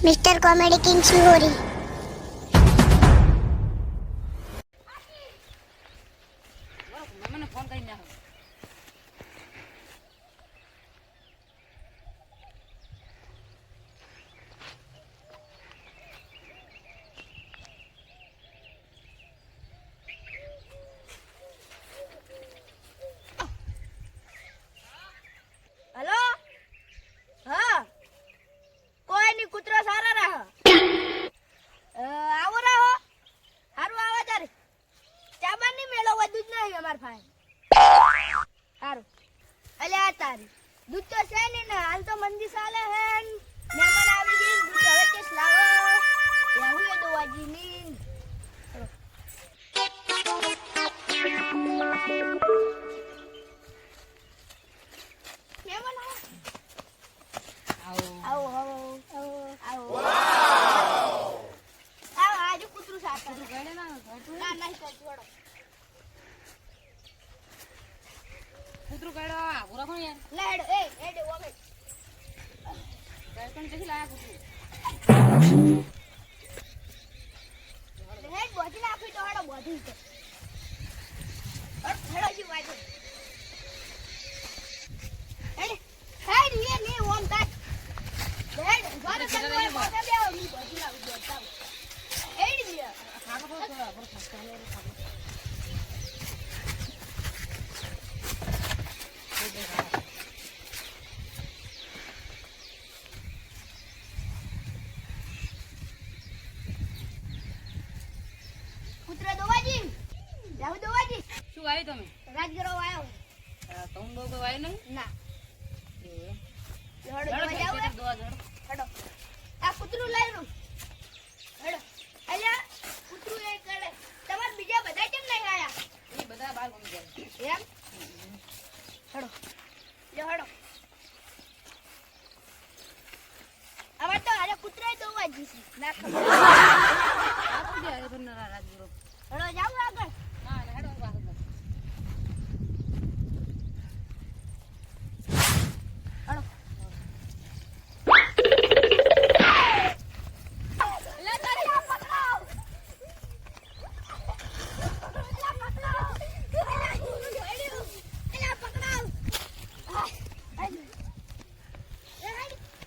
Mister comedy king शिहोरी। મને phone કરી નાખો. हेलो हाँ कोई नहीं कुतरो सारा रहा आओ रहो हारू आवा तारे चाबा नहीं मेलो वो दूध नहीं हमार भाई हारू अले आ तारी दूध तो છે નહીં ને હાલ તો મંદી સાલે હે મહેમાન આવી ગઈ दूध હવે કેસ લાવો એવું એ દોવાજી ની મહેમાન આવો आओ आओ आओ आओ आओ आज कुतरू साथ ગળે ના ઘટું ના નહીં તો છોડો કૂતરું ગળો પૂરા કોણ યાર લેડ એ એડે ઓમે ગળે કોણ જઈ લાયા કૂતરું લેડ બોધી નાખી તો હડો બોધી તો હડો જી વાજો એડે હેડ લે ને ઓમ તા લેડ વારો તને બોધા બેઓ મી બોધી લાવી દો તા એડ લે ખાગો તો બરો ખસ્તા લે ખાગો કુતરા દોવાજી જાવ દોવાજી શું આવ્યું તમે રાજગરો આયો તમ બહુ કોઈ આવ્યું નહીં ના એ હડો દોવા જાવ દોવા જડ હડો આ કૂતરું લઈ લો હડો અલ્યા કૂતરું એ કરે તમાર બીજા બધા કેમ નહીં આયા એ બધા બાર ગમી ગયા એમ હડો લે હડો હવે તો આરે કૂતરા દોવા જીસી ના ખબર આ તો દે પણ રાજગુરુ હડો જાવ આગળ ના હેડો વાત હડો લે તારે આ પકડાવ એલા પકડાવ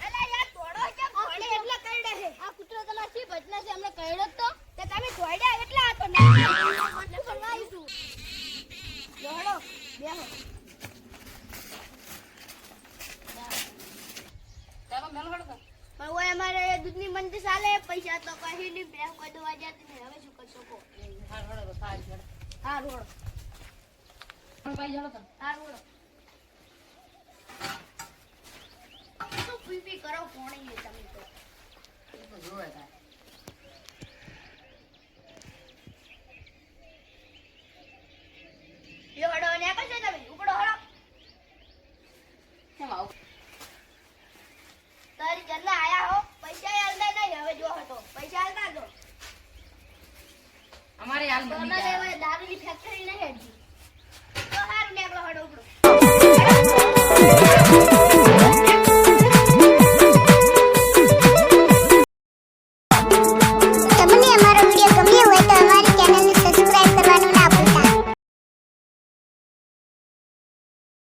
એલા યાર દોડો કે ઘોડે એટલા કરડે છે આ કૂતરો તમાર સી ભજના છે અમને કરડો તો તે તમે દોડ્યા એટલા હતો ને મને ફરવાઈ તું દોડો બેહો ચાલો મેલ હડો તો પણ ઓય અમારે દૂધની મંદી ચાલે પૈસા તો કહી ની બે કોઈ દવા જાતી ને હવે શું કરશો કો હાર હડો તો થાય હડો હા રોડો પણ ભાઈ હડો તો હા રોડો શું પીપી કરો કોણી એ તમે તો એ તો જોવે થાય યો હડો ને કશે તમે ઉપડો હડો કેમ આવું તારી ઘરના આયા હો પૈસા આલતા નહીં હવે જો હતો પૈસા આલતા જો અમારે હાલ બની સોના ગયા લેવા દારૂની ફેક્ટરી નહીં હેડી તો હારું નીકળો હડો ઉપડો